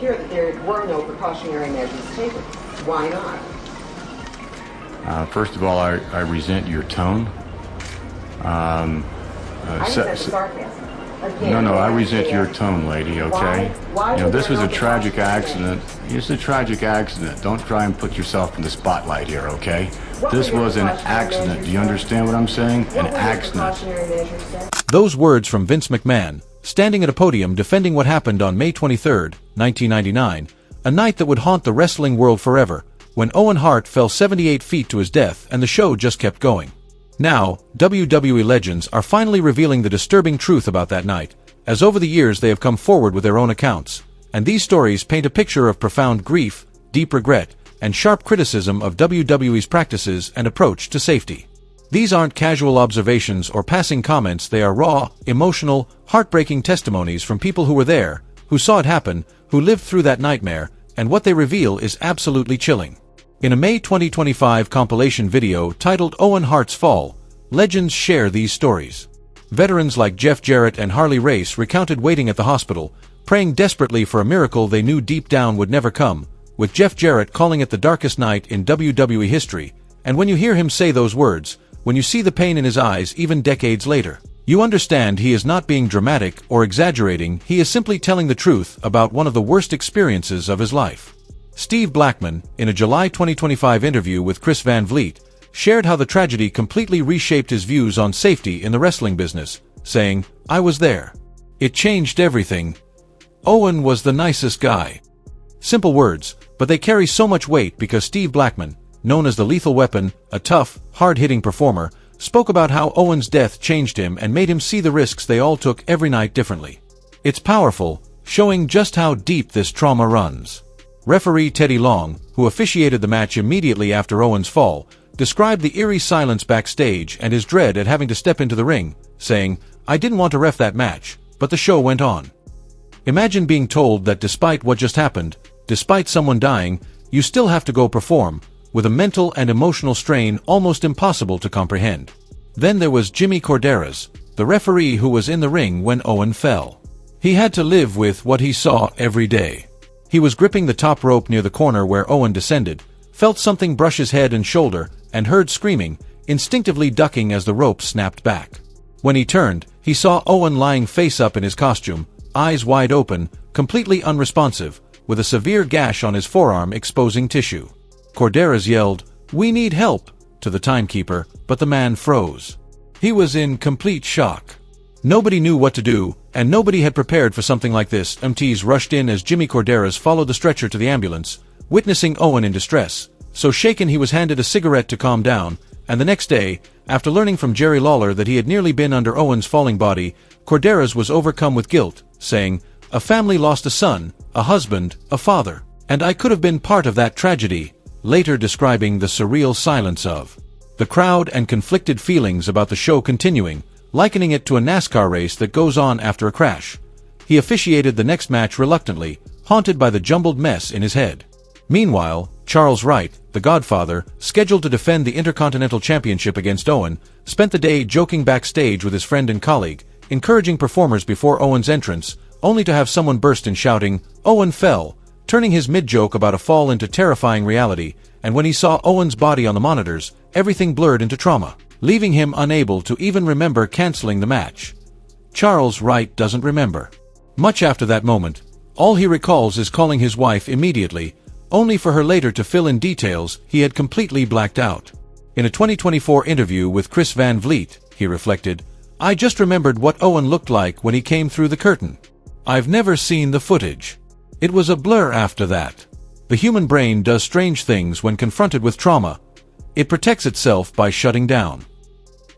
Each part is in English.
appear that there were no precautionary measures taken. Why not? First of all, I resent your tone. I resent the sarcasm. Again, No, I resent your tone, lady, okay? Why This was a tragic accident. It's a tragic accident. Don't try and put yourself in the spotlight here, okay? This was an accident. Do you understand what I'm saying? An accident. Those words from Vince McMahon, standing at a podium defending what happened on May 23, 1999, a night that would haunt the wrestling world forever, when Owen Hart fell 78 feet to his death and the show just kept going. Now, WWE legends are finally revealing the disturbing truth about that night, as over the years they have come forward with their own accounts, and these stories paint a picture of profound grief, deep regret, and sharp criticism of WWE's practices and approach to safety. These aren't casual observations or passing comments, they are raw, emotional, heartbreaking testimonies from people who were there, who saw it happen, who lived through that nightmare, and what they reveal is absolutely chilling. In a May 2025 compilation video titled Owen Hart's Fall, legends share these stories. Veterans like Jeff Jarrett and Harley Race recounted waiting at the hospital, praying desperately for a miracle they knew deep down would never come, with Jeff Jarrett calling it the darkest night in WWE history, and when you hear him say those words, when you see the pain in his eyes even decades later, you understand he is not being dramatic or exaggerating, he is simply telling the truth about one of the worst experiences of his life. Steve Blackman, in a July 2025 interview with Chris Van Vliet, shared how the tragedy completely reshaped his views on safety in the wrestling business, saying, "I was there. It changed everything. Owen was the nicest guy." Simple words, but they carry so much weight because Steve Blackman, known as the Lethal Weapon, a tough, hard-hitting performer, spoke about how Owen's death changed him and made him see the risks they all took every night differently. It's powerful, showing just how deep this trauma runs. Referee Teddy Long, who officiated the match immediately after Owen's fall, described the eerie silence backstage and his dread at having to step into the ring, saying, "I didn't want to ref that match, but the show went on." Imagine being told that despite what just happened, despite someone dying, you still have to go perform, with a mental and emotional strain almost impossible to comprehend. Then there was Jimmy Corderas, the referee who was in the ring when Owen fell. He had to live with what he saw every day. He was gripping the top rope near the corner where Owen descended, felt something brush his head and shoulder, and heard screaming, instinctively ducking as the rope snapped back. When he turned, he saw Owen lying face up in his costume, eyes wide open, completely unresponsive, with a severe gash on his forearm exposing tissue. Corderas yelled, "We need help," to the timekeeper, but the man froze. He was in complete shock. Nobody knew what to do, and nobody had prepared for something like this. EMTs rushed in as Jimmy Corderas followed the stretcher to the ambulance, witnessing Owen in distress. So shaken he was handed a cigarette to calm down, and the next day, after learning from Jerry Lawler that he had nearly been under Owen's falling body, Corderas was overcome with guilt, saying, "A family lost a son, a husband, a father, and I could have been part of that tragedy," later describing the surreal silence of the crowd and conflicted feelings about the show continuing, likening it to a NASCAR race that goes on after a crash. He officiated the next match reluctantly, haunted by the jumbled mess in his head. Meanwhile, Charles Wright, the Godfather, scheduled to defend the Intercontinental Championship against Owen, spent the day joking backstage with his friend and colleague, encouraging performers before Owen's entrance, only to have someone burst in shouting, "Owen fell," turning his mid-joke about a fall into terrifying reality, and when he saw Owen's body on the monitors, everything blurred into trauma, leaving him unable to even remember canceling the match. Charles Wright doesn't remember much after that moment. All he recalls is calling his wife immediately, only for her later to fill in details he had completely blacked out. In a 2024 interview with Chris Van Vliet, he reflected, "I just remembered what Owen looked like when he came through the curtain. I've never seen the footage. It was a blur after that." The human brain does strange things when confronted with trauma. It protects itself by shutting down.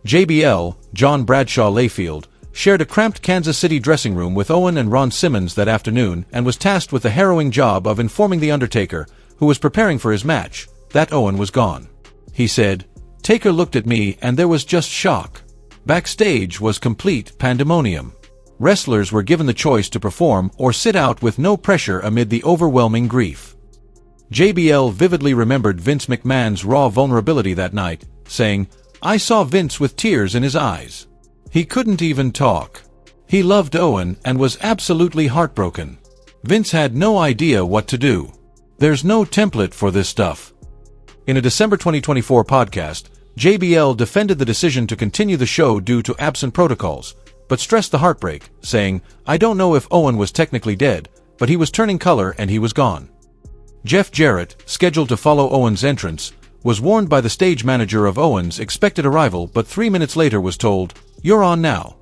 JBL, John Bradshaw Layfield, shared a cramped Kansas City dressing room with Owen and Ron Simmons that afternoon and was tasked with the harrowing job of informing The Undertaker, who was preparing for his match, that Owen was gone. He said, "Taker looked at me and there was just shock. Backstage was complete pandemonium. Wrestlers were given the choice to perform or sit out with no pressure amid the overwhelming grief." JBL vividly remembered Vince McMahon's raw vulnerability that night, saying, "I saw Vince with tears in his eyes. He couldn't even talk. He loved Owen and was absolutely heartbroken." Vince had no idea what to do. There's no template for this stuff. In a December 2024 podcast, JBL defended the decision to continue the show due to absent protocols, but stressed the heartbreak, saying, "I don't know if Owen was technically dead, but he was turning color and he was gone." Jeff Jarrett, scheduled to follow Owen's entrance, was warned by the stage manager of Owen's expected arrival, but 3 minutes later was told, "You're on now."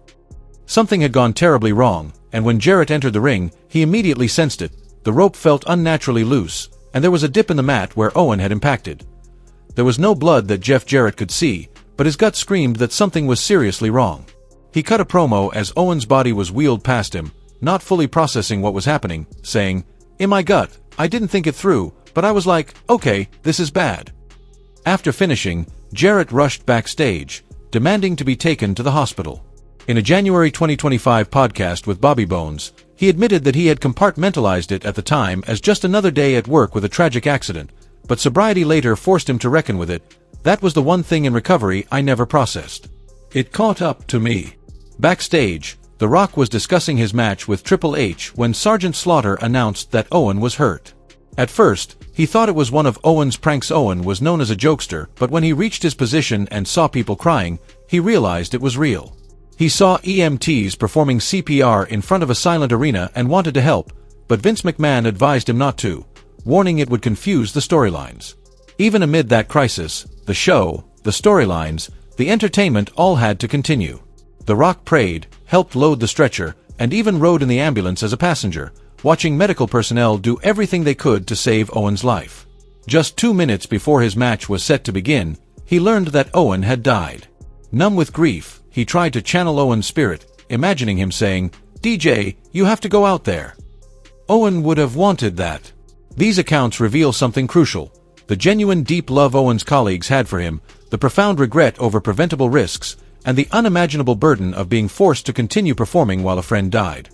Something had gone terribly wrong, and when Jarrett entered the ring, he immediately sensed it. The rope felt unnaturally loose, and there was a dip in the mat where Owen had impacted. There was no blood that Jeff Jarrett could see, but his gut screamed that something was seriously wrong. He cut a promo as Owen's body was wheeled past him, not fully processing what was happening, saying, "In my gut, I didn't think it through, but I was like, okay, this is bad." After finishing, Jarrett rushed backstage, demanding to be taken to the hospital. In a January 2025 podcast with Bobby Bones, he admitted that he had compartmentalized it at the time as just another day at work with a tragic accident, but sobriety later forced him to reckon with it. "That was the one thing in recovery I never processed. It caught up to me." Backstage, The Rock was discussing his match with Triple H when Sergeant Slaughter announced that Owen was hurt. At first, he thought it was one of Owen's pranks. Owen was known as a jokester, but when he reached his position and saw people crying, he realized it was real. He saw EMTs performing CPR in front of a silent arena and wanted to help, but Vince McMahon advised him not to, warning it would confuse the storylines. Even amid that crisis, the show, the storylines, the entertainment all had to continue. The Rock prayed, helped load the stretcher, and even rode in the ambulance as a passenger, watching medical personnel do everything they could to save Owen's life. Just 2 minutes before his match was set to begin, he learned that Owen had died. Numb with grief, he tried to channel Owen's spirit, imagining him saying, "DJ, you have to go out there." Owen would have wanted that. These accounts reveal something crucial: the genuine deep love Owen's colleagues had for him, the profound regret over preventable risks, and the unimaginable burden of being forced to continue performing while a friend died.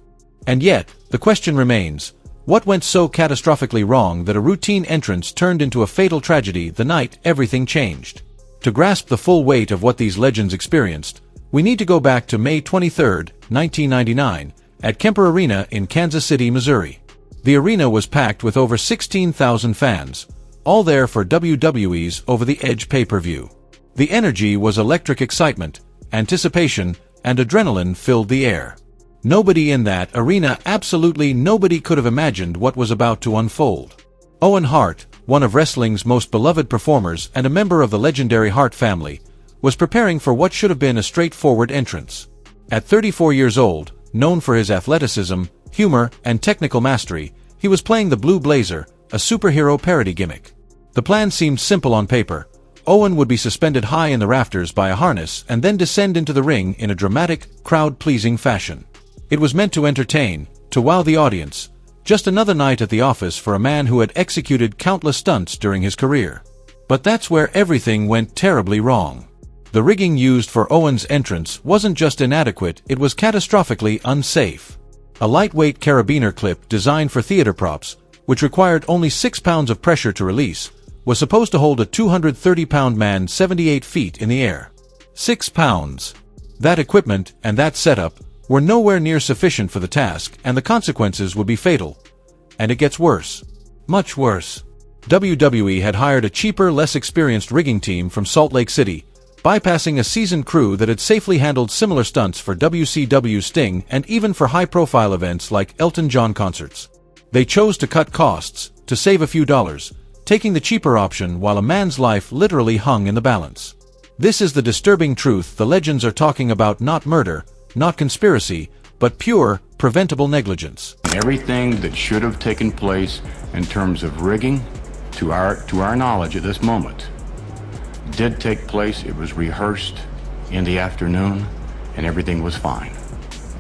And yet, the question remains, what went so catastrophically wrong that a routine entrance turned into a fatal tragedy the night everything changed? To grasp the full weight of what these legends experienced, we need to go back to May 23, 1999, at Kemper Arena in Kansas City, Missouri. The arena was packed with over 16,000 fans, all there for WWE's Over the Edge pay-per-view. The energy was electric. Excitement, anticipation, and adrenaline filled the air. Nobody in that arena, absolutely nobody, could have imagined what was about to unfold. Owen Hart, one of wrestling's most beloved performers and a member of the legendary Hart family, was preparing for what should have been a straightforward entrance. At 34 years old, known for his athleticism, humor, and technical mastery, he was playing the Blue Blazer, a superhero parody gimmick. The plan seemed simple on paper. Owen would be suspended high in the rafters by a harness and then descend into the ring in a dramatic, crowd-pleasing fashion. It was meant to entertain, to wow the audience, just another night at the office for a man who had executed countless stunts during his career. But that's where everything went terribly wrong. The rigging used for Owen's entrance wasn't just inadequate, it was catastrophically unsafe. A lightweight carabiner clip designed for theater props, which required only 6 pounds of pressure to release, was supposed to hold a 230-pound man 78 feet in the air. 6 pounds. That equipment and that setup were nowhere near sufficient for the task, and the consequences would be fatal. And it gets worse. Much worse. WWE had hired a cheaper, less experienced rigging team from Salt Lake City, bypassing a seasoned crew that had safely handled similar stunts for WCW Sting and even for high-profile events like Elton John concerts. They chose to cut costs, to save a few dollars, taking the cheaper option while a man's life literally hung in the balance. This is the disturbing truth the legends are talking about: not murder, not conspiracy, but pure, preventable negligence. Everything that should have taken place in terms of rigging, to our knowledge at this moment, did take place. It was rehearsed in the afternoon, and everything was fine.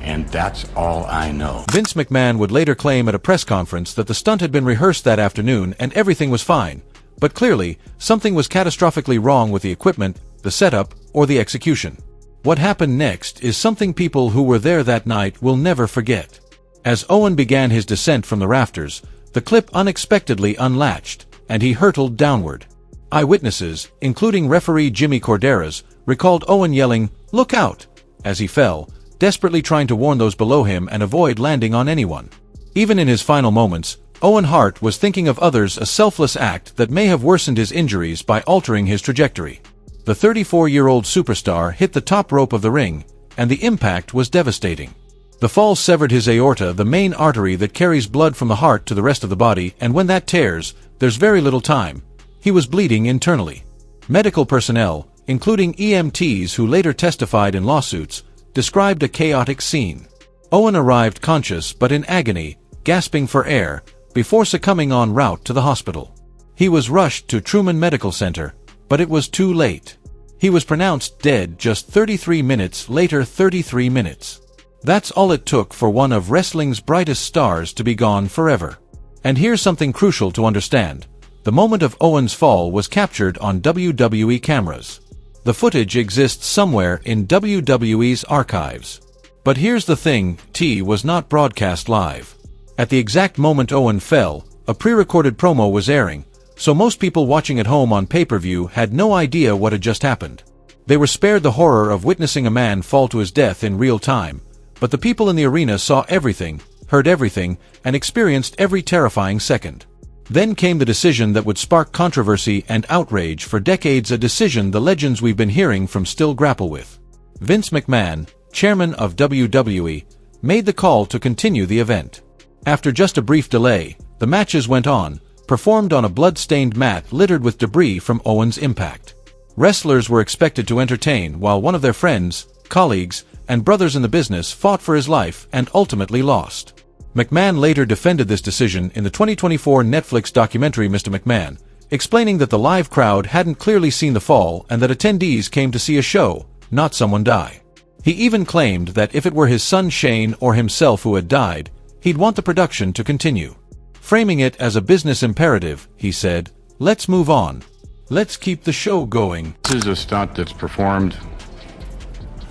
And that's all I know. Vince McMahon would later claim at a press conference that the stunt had been rehearsed that afternoon and everything was fine, but clearly, something was catastrophically wrong with the equipment, the setup, or the execution. What happened next is something people who were there that night will never forget. As Owen began his descent from the rafters, the clip unexpectedly unlatched, and he hurtled downward. Eyewitnesses, including referee Jimmy Corderas, recalled Owen yelling, "Look out!" as he fell, desperately trying to warn those below him and avoid landing on anyone. Even in his final moments, Owen Hart was thinking of others, a selfless act that may have worsened his injuries by altering his trajectory. The 34-year-old superstar hit the top rope of the ring, and the impact was devastating. The fall severed his aorta, the main artery that carries blood from the heart to the rest of the body, and when that tears, there's very little time. He was bleeding internally. Medical personnel, including EMTs who later testified in lawsuits, described a chaotic scene. Owen arrived conscious but in agony, gasping for air, before succumbing en route to the hospital. He was rushed to Truman Medical Center, but it was too late. He was pronounced dead just 33 minutes later. 33 minutes. That's all it took for one of wrestling's brightest stars to be gone forever. And here's something crucial to understand. The moment of Owen's fall was captured on WWE cameras. The footage exists somewhere in WWE's archives. But here's the thing, T was not broadcast live. At the exact moment Owen fell, a pre-recorded promo was airing, so most people watching at home on pay-per-view had no idea what had just happened. They were spared the horror of witnessing a man fall to his death in real time, but the people in the arena saw everything, heard everything, and experienced every terrifying second. Then came the decision that would spark controversy and outrage for decades, a decision the legends we've been hearing from still grapple with. Vince McMahon, chairman of WWE, made the call to continue the event. After just a brief delay, the matches went on, performed on a blood-stained mat littered with debris from Owen's impact. Wrestlers were expected to entertain while one of their friends, colleagues, and brothers in the business fought for his life and ultimately lost. McMahon later defended this decision in the 2024 Netflix documentary Mr. McMahon, explaining that the live crowd hadn't clearly seen the fall and that attendees came to see a show, not someone die. He even claimed that if it were his son Shane or himself who had died, he'd want the production to continue. Framing it as a business imperative, he said, "Let's move on. Let's keep the show going." This is a stunt that's performed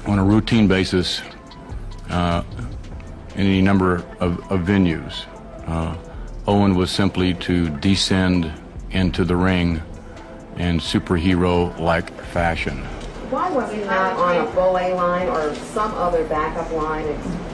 on a routine basis in any number of venues. Owen was simply to descend into the ring in superhero-like fashion. Why was he not on a belay line or some other backup line,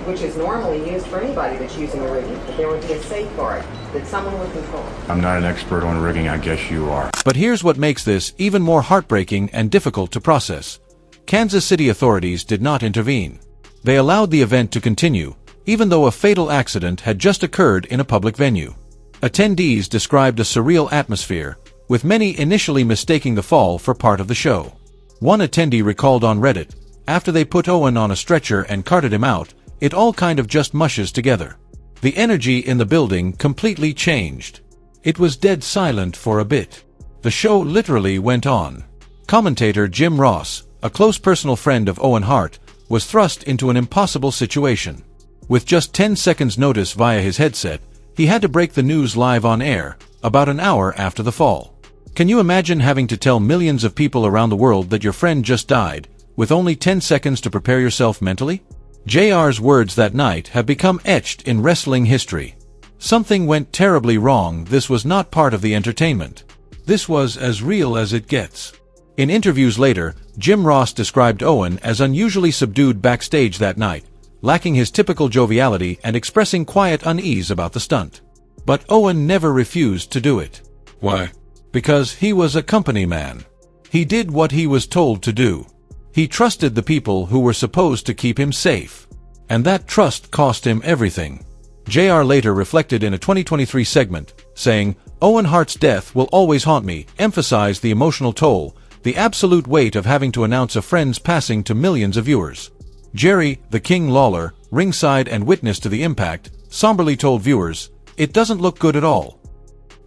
which is normally used for anybody that's using a rigging? That there would be a safeguard that someone would control. I'm not an expert on rigging, I guess you are. But here's what makes this even more heartbreaking and difficult to process. Kansas City authorities did not intervene. They allowed the event to continue, even though a fatal accident had just occurred in a public venue. Attendees described a surreal atmosphere, with many initially mistaking the fall for part of the show. One attendee recalled on Reddit, "After they put Owen on a stretcher and carted him out, it all kind of just mushes together. The energy in the building completely changed. It was dead silent for a bit. The show literally went on." Commentator Jim Ross, a close personal friend of Owen Hart, was thrust into an impossible situation. With just 10 seconds notice via his headset, he had to break the news live on air, about an hour after the fall. Can you imagine having to tell millions of people around the world that your friend just died, with only 10 seconds to prepare yourself mentally? JR's words that night have become etched in wrestling history. "Something went terribly wrong. This was not part of the entertainment. This was as real as it gets." In interviews later, Jim Ross described Owen as unusually subdued backstage that night, lacking his typical joviality and expressing quiet unease about the stunt. But Owen never refused to do it. Why? Because he was a company man. He did what he was told to do. He trusted the people who were supposed to keep him safe. And that trust cost him everything. JR later reflected in a 2023 segment, saying, "Owen Hart's death will always haunt me," emphasized the emotional toll, the absolute weight of having to announce a friend's passing to millions of viewers. Jerry, the King Lawler, ringside and witness to the impact, somberly told viewers, "It doesn't look good at all."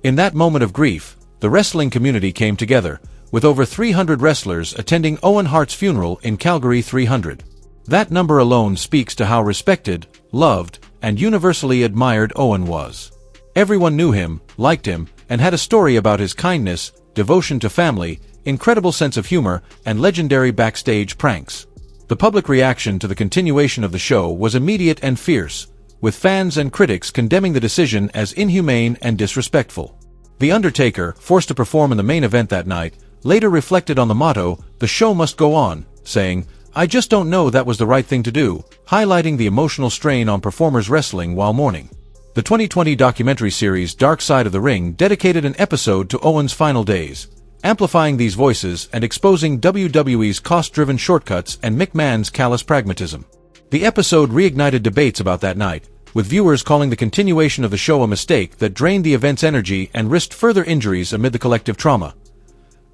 In that moment of grief, the wrestling community came together, with over 300 wrestlers attending Owen Hart's funeral in Calgary. 300. That number alone speaks to how respected, loved, and universally admired Owen was. Everyone knew him, liked him, and had a story about his kindness, devotion to family, incredible sense of humor, and legendary backstage pranks. The public reaction to the continuation of the show was immediate and fierce, with fans and critics condemning the decision as inhumane and disrespectful. The Undertaker, forced to perform in the main event that night, later reflected on the motto, "The show must go on," saying, "I just don't know that was the right thing to do," highlighting the emotional strain on performers wrestling while mourning. The 2020 documentary series Dark Side of the Ring dedicated an episode to Owen's final days, amplifying these voices and exposing WWE's cost-driven shortcuts and McMahon's callous pragmatism. The episode reignited debates about that night, with viewers calling the continuation of the show a mistake that drained the event's energy and risked further injuries amid the collective trauma.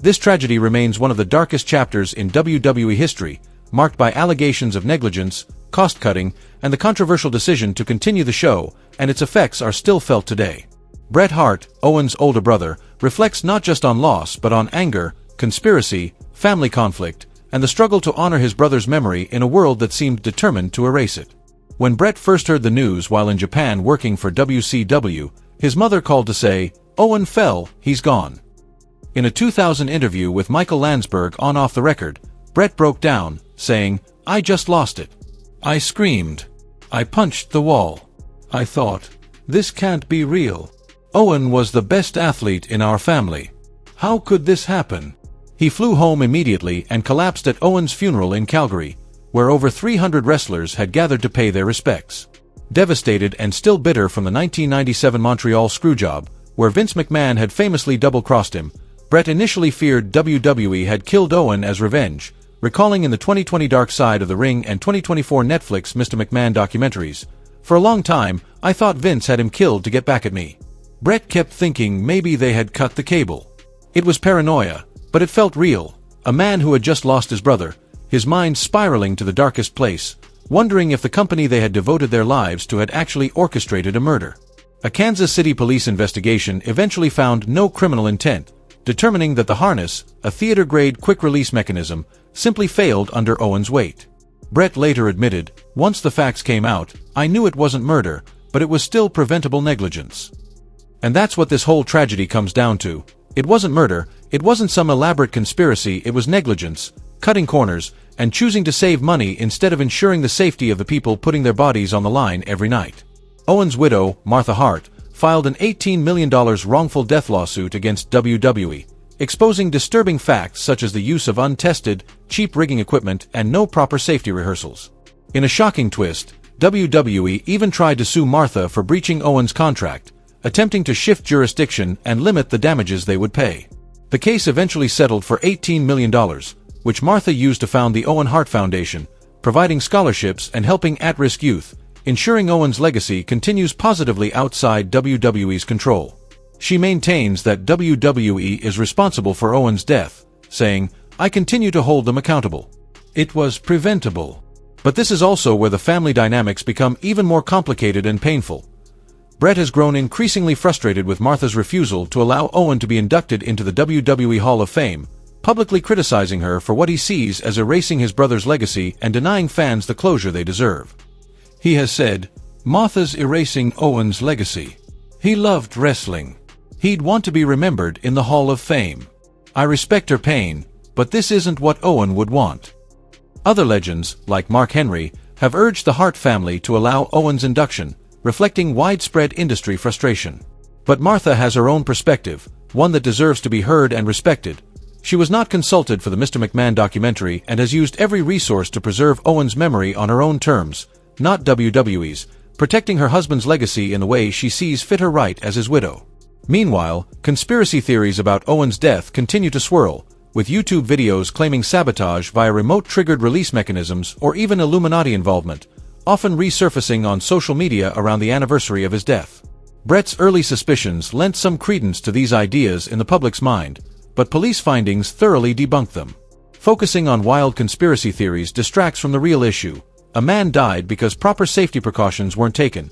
This tragedy remains one of the darkest chapters in WWE history, marked by allegations of negligence, cost-cutting, and the controversial decision to continue the show, and its effects are still felt today. Bret Hart, Owen's older brother, reflects not just on loss but on anger, conspiracy, family conflict, and the struggle to honor his brother's memory in a world that seemed determined to erase it. When Bret first heard the news while in Japan working for WCW, his mother called to say, "Owen fell, he's gone." In a 2000 interview with Michael Landsberg on Off the Record, Bret broke down, saying, "I just lost it. I screamed. I punched the wall. I thought, this can't be real. Owen was the best athlete in our family. How could this happen?" He flew home immediately and collapsed at Owen's funeral in Calgary, where over 300 wrestlers had gathered to pay their respects. Devastated and still bitter from the 1997 Montreal Screwjob, where Vince McMahon had famously double-crossed him, Bret initially feared WWE had killed Owen as revenge, recalling in the 2020 Dark Side of the Ring and 2024 Netflix Mr. McMahon documentaries, "For a long time, I thought Vince had him killed to get back at me." Bret kept thinking maybe they had cut the cable. It was paranoia, but it felt real. A man who had just lost his brother, his mind spiraling to the darkest place, wondering if the company they had devoted their lives to had actually orchestrated a murder. A Kansas City police investigation eventually found no criminal intent, determining that the harness, a theater-grade quick-release mechanism, simply failed under Owen's weight. Bret later admitted, "Once the facts came out, I knew it wasn't murder, but it was still preventable negligence." And that's what this whole tragedy comes down to. It wasn't murder, it wasn't some elaborate conspiracy, it was negligence, cutting corners, and choosing to save money instead of ensuring the safety of the people putting their bodies on the line every night. Owen's widow, Martha Hart, filed an $18 million wrongful death lawsuit against WWE, exposing disturbing facts such as the use of untested, cheap rigging equipment and no proper safety rehearsals. In a shocking twist, WWE even tried to sue Martha for breaching Owen's contract, attempting to shift jurisdiction and limit the damages they would pay. The case eventually settled for $18 million, which Martha used to found the Owen Hart Foundation, providing scholarships and helping at-risk youth, ensuring Owen's legacy continues positively outside WWE's control. She maintains that WWE is responsible for Owen's death, saying, "I continue to hold them accountable. It was preventable." But this is also where the family dynamics become even more complicated and painful. Bret has grown increasingly frustrated with Martha's refusal to allow Owen to be inducted into the WWE Hall of Fame, publicly criticizing her for what he sees as erasing his brother's legacy and denying fans the closure they deserve. He has said, "Martha's erasing Owen's legacy. He loved wrestling. He'd want to be remembered in the Hall of Fame. I respect her pain, but this isn't what Owen would want." Other legends, like Mark Henry, have urged the Hart family to allow Owen's induction, reflecting widespread industry frustration. But Martha has her own perspective, one that deserves to be heard and respected. She was not consulted for the Mr. McMahon documentary and has used every resource to preserve Owen's memory on her own terms, not WWE's, protecting her husband's legacy in the way she sees fit her right as his widow. Meanwhile, conspiracy theories about Owen's death continue to swirl, with YouTube videos claiming sabotage via remote-triggered release mechanisms or even Illuminati involvement, often resurfacing on social media around the anniversary of his death. Bret's early suspicions lent some credence to these ideas in the public's mind, but police findings thoroughly debunked them. Focusing on wild conspiracy theories distracts from the real issue. A man died because proper safety precautions weren't taken.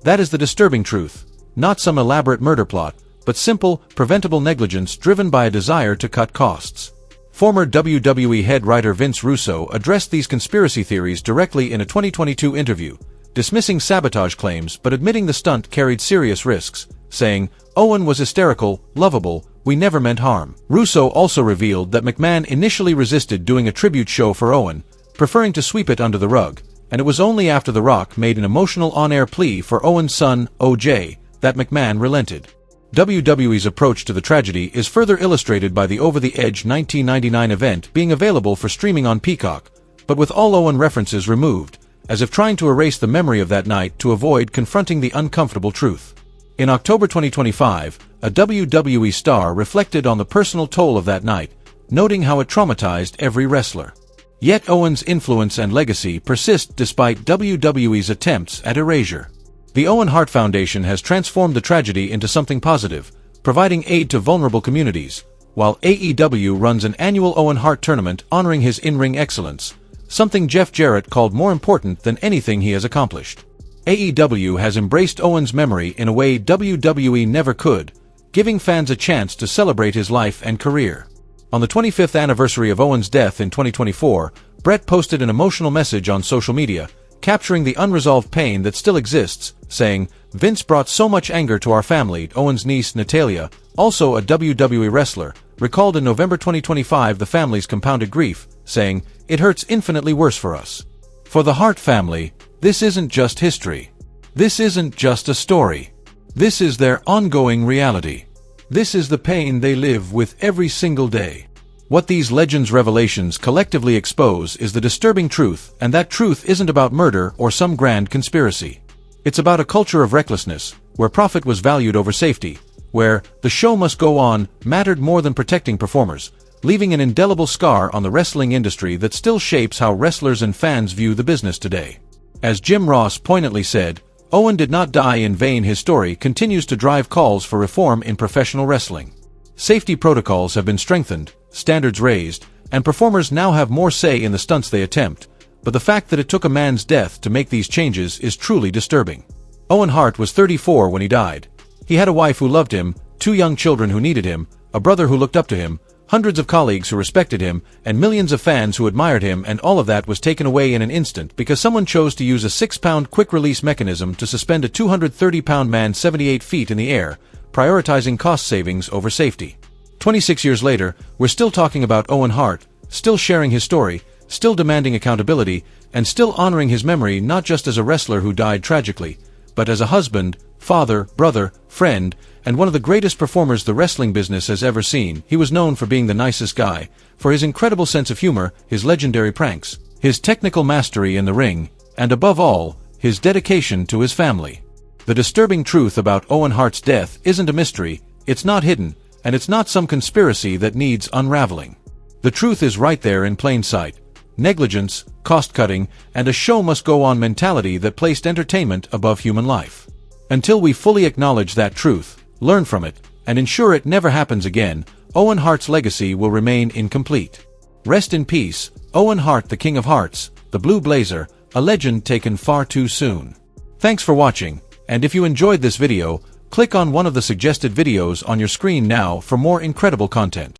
That is the disturbing truth, not some elaborate murder plot, but simple, preventable negligence driven by a desire to cut costs. Former WWE head writer Vince Russo addressed these conspiracy theories directly in a 2022 interview, dismissing sabotage claims but admitting the stunt carried serious risks, saying, "Owen was hysterical, lovable, we never meant harm." Russo also revealed that McMahon initially resisted doing a tribute show for Owen, preferring to sweep it under the rug, and it was only after The Rock made an emotional on-air plea for Owen's son, OJ, that McMahon relented. WWE's approach to the tragedy is further illustrated by the over-the-edge 1999 event being available for streaming on Peacock, but with all Owen references removed, as if trying to erase the memory of that night to avoid confronting the uncomfortable truth. In October 2025, a WWE star reflected on the personal toll of that night, noting how it traumatized every wrestler. Yet Owen's influence and legacy persist despite WWE's attempts at erasure. The Owen Hart Foundation has transformed the tragedy into something positive, providing aid to vulnerable communities, while AEW runs an annual Owen Hart tournament honoring his in-ring excellence, something Jeff Jarrett called more important than anything he has accomplished. AEW has embraced Owen's memory in a way WWE never could, giving fans a chance to celebrate his life and career. On the 25th anniversary of Owen's death in 2024, Brett posted an emotional message on social media, capturing the unresolved pain that still exists, saying, "Vince brought so much anger to our family." Owen's niece Natalia, also a WWE wrestler, recalled in November 2025 the family's compounded grief, saying, "It hurts infinitely worse for us." For the Hart family, this isn't just history. This isn't just a story. This is their ongoing reality. This is the pain they live with every single day. What these legends' revelations collectively expose is the disturbing truth, and that truth isn't about murder or some grand conspiracy. It's about a culture of recklessness, where profit was valued over safety, where the show must go on mattered more than protecting performers, leaving an indelible scar on the wrestling industry that still shapes how wrestlers and fans view the business today. As Jim Ross poignantly said, Owen did not die in vain. His story continues to drive calls for reform in professional wrestling. Safety protocols have been strengthened, standards raised, and performers now have more say in the stunts they attempt, but the fact that it took a man's death to make these changes is truly disturbing. Owen Hart was 34 when he died. He had a wife who loved him, 2 young children who needed him, a brother who looked up to him, hundreds of colleagues who respected him, and millions of fans who admired him, and all of that was taken away in an instant because someone chose to use a 6-pound quick-release mechanism to suspend a 230-pound man 78 feet in the air, prioritizing cost savings over safety. 26 years later, we're still talking about Owen Hart, still sharing his story, still demanding accountability, and still honoring his memory not just as a wrestler who died tragically, but as a husband, father, brother, friend, and one of the greatest performers the wrestling business has ever seen. He was known for being the nicest guy, for his incredible sense of humor, his legendary pranks, his technical mastery in the ring, and above all, his dedication to his family. The disturbing truth about Owen Hart's death isn't a mystery, it's not hidden, and it's not some conspiracy that needs unraveling. The truth is right there in plain sight. Negligence, cost-cutting, and a show-must-go-on mentality that placed entertainment above human life. Until we fully acknowledge that truth, learn from it, and ensure it never happens again, Owen Hart's legacy will remain incomplete. Rest in peace, Owen Hart, the King of Hearts, the Blue Blazer, a legend taken far too soon. Thanks for watching, and if you enjoyed this video, click on one of the suggested videos on your screen now for more incredible content.